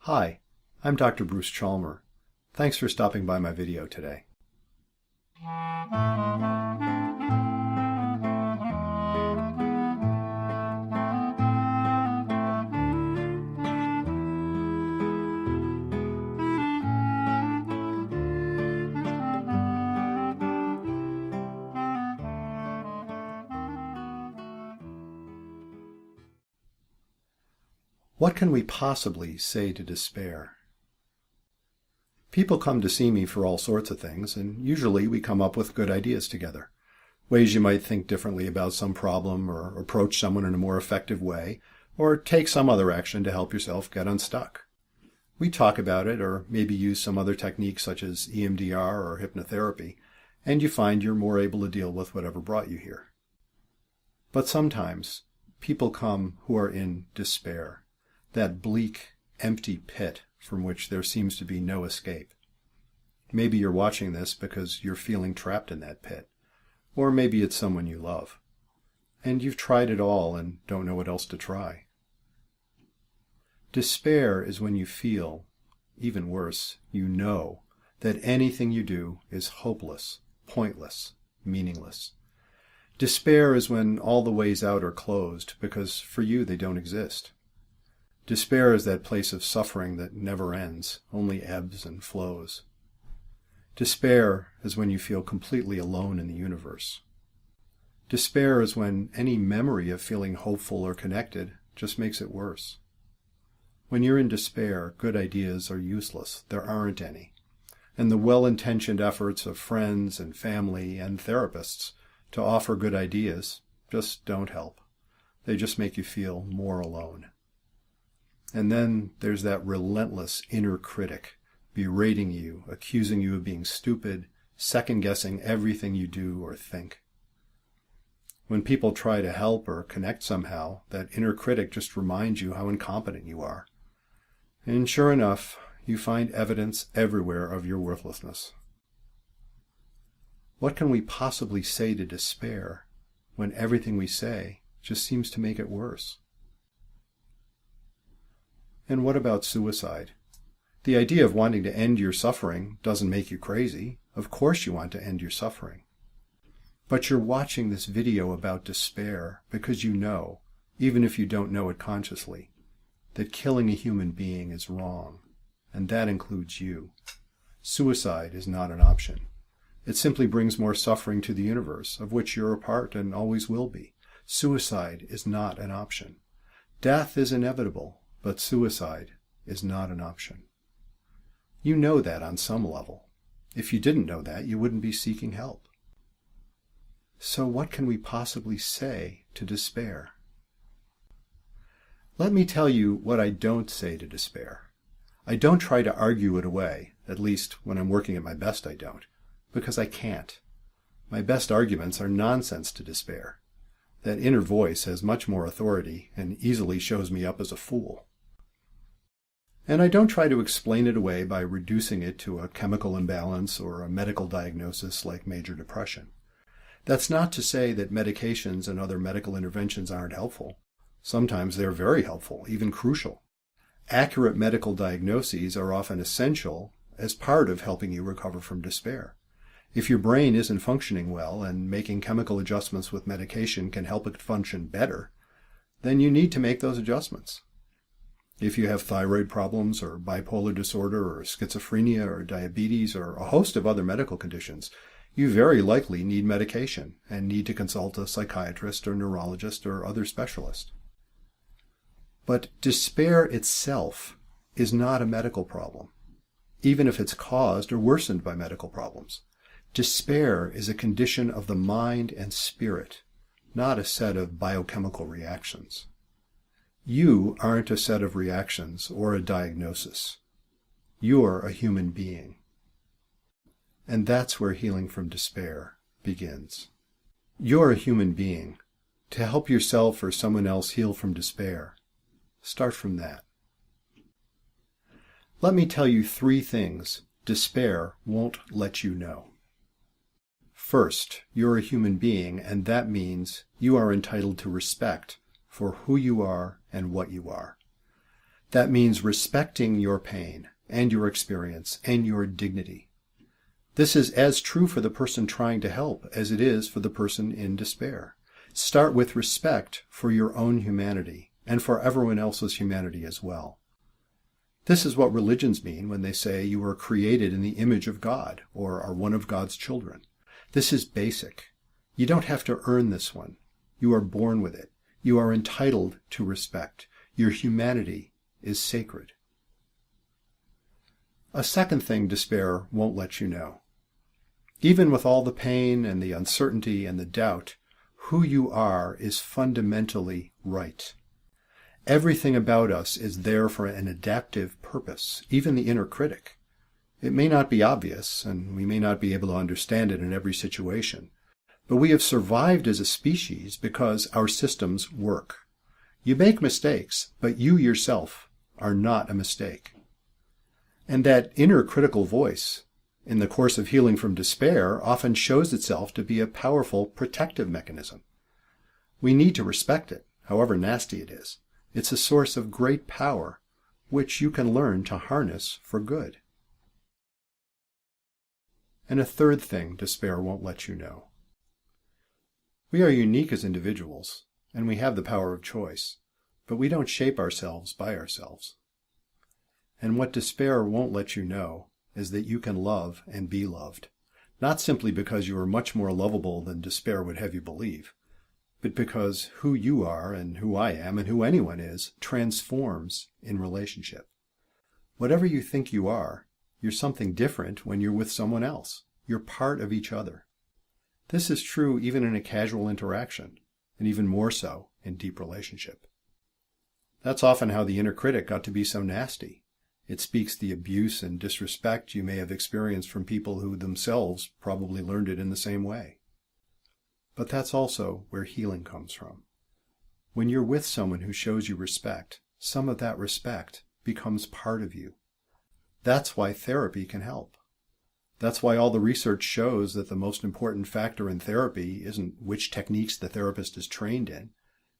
Hi, I'm Dr. Bruce Chalmer. Thanks for stopping by my video today. What can we possibly say to despair? People come to see me for all sorts of things, and usually we come up with good ideas together. Ways you might think differently about some problem, or approach someone in a more effective way, or take some other action to help yourself get unstuck. We talk about it, or maybe use some other techniques such as EMDR or hypnotherapy, and you find you're more able to deal with whatever brought you here. But sometimes people come who are in despair. That bleak, empty pit from which there seems to be no escape. Maybe you're watching this because you're feeling trapped in that pit, or maybe it's someone you love, and you've tried it all and don't know what else to try. Despair is when you feel, even worse, you know, that anything you do is hopeless, pointless, meaningless. Despair is when all the ways out are closed because for you they don't exist. Despair is that place of suffering that never ends, only ebbs and flows. Despair is when you feel completely alone in the universe. Despair is when any memory of feeling hopeful or connected just makes it worse. When you're in despair, good ideas are useless. There aren't any. And the well-intentioned efforts of friends and family and therapists to offer good ideas just don't help. They just make you feel more alone. And then there's that relentless inner critic, berating you, accusing you of being stupid, second-guessing everything you do or think. When people try to help or connect somehow, that inner critic just reminds you how incompetent you are. And sure enough, you find evidence everywhere of your worthlessness. What can we possibly say to despair when everything we say just seems to make it worse? And what about suicide? The idea of wanting to end your suffering doesn't make you crazy. Of course you want to end your suffering. But you're watching this video about despair because you know, even if you don't know it consciously, that killing a human being is wrong, and that includes you. Suicide is not an option. It simply brings more suffering to the universe, of which you're a part and always will be. Suicide is not an option. Death is inevitable. But suicide is not an option. You know that on some level. If you didn't know that, you wouldn't be seeking help. So what can we possibly say to despair? Let me tell you what I don't say to despair. I don't try to argue it away, at least when I'm working at my best I don't, because I can't. My best arguments are nonsense to despair. That inner voice has much more authority and easily shows me up as a fool. And I don't try to explain it away by reducing it to a chemical imbalance or a medical diagnosis like major depression. That's not to say that medications and other medical interventions aren't helpful. Sometimes they're very helpful, even crucial. Accurate medical diagnoses are often essential as part of helping you recover from despair. If your brain isn't functioning well and making chemical adjustments with medication can help it function better, then you need to make those adjustments. If you have thyroid problems or bipolar disorder or schizophrenia or diabetes or a host of other medical conditions, you very likely need medication and need to consult a psychiatrist or neurologist or other specialist. But despair itself is not a medical problem, even if it's caused or worsened by medical problems. Despair is a condition of the mind and spirit, not a set of biochemical reactions. You aren't a set of reactions or a diagnosis. You're a human being. And that's where healing from despair begins. You're a human being. To help yourself or someone else heal from despair, start from that. Let me tell you 3 things despair won't let you know. First, you're a human being, and that means you are entitled to respect for who you are and what you are. That means respecting your pain and your experience and your dignity. This is as true for the person trying to help as it is for the person in despair. Start with respect for your own humanity and for everyone else's humanity as well. This is what religions mean when they say you were created in the image of God or are one of God's children. This is basic. You don't have to earn this one. You are born with it. You are entitled to respect. Your humanity is sacred. A second thing despair won't let you know. Even with all the pain and the uncertainty and the doubt, who you are is fundamentally right. Everything about us is there for an adaptive purpose, even the inner critic. It may not be obvious, and we may not be able to understand it in every situation, but we have survived as a species because our systems work. You make mistakes, but you yourself are not a mistake. And that inner critical voice, in the course of healing from despair, often shows itself to be a powerful protective mechanism. We need to respect it, however nasty it is. It's a source of great power, which you can learn to harness for good. And a third thing despair won't let you know. We are unique as individuals, and we have the power of choice, but we don't shape ourselves by ourselves. And what despair won't let you know is that you can love and be loved, not simply because you are much more lovable than despair would have you believe, but because who you are and who I am and who anyone is transforms in relationship. Whatever you think you are, you're something different when you're with someone else. You're part of each other. This is true even in a casual interaction, and even more so in deep relationship. That's often how the inner critic got to be so nasty. It speaks the abuse and disrespect you may have experienced from people who themselves probably learned it in the same way. But that's also where healing comes from. When you're with someone who shows you respect, some of that respect becomes part of you. That's why therapy can help. That's why all the research shows that the most important factor in therapy isn't which techniques the therapist is trained in.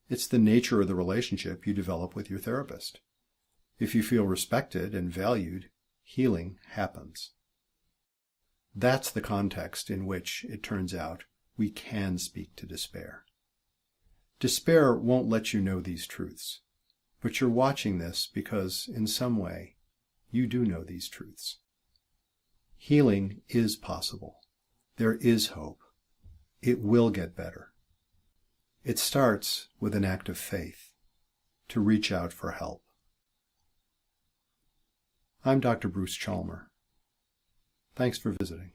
It's the nature of the relationship you develop with your therapist. If you feel respected and valued, healing happens. That's the context in which, it turns out, we can speak to despair. Despair won't let you know these truths, but you're watching this because, in some way, you do know these truths. Healing is possible. There is hope. It will get better. It starts with an act of faith, to reach out for help. I'm Dr. Bruce Chalmer. Thanks for visiting.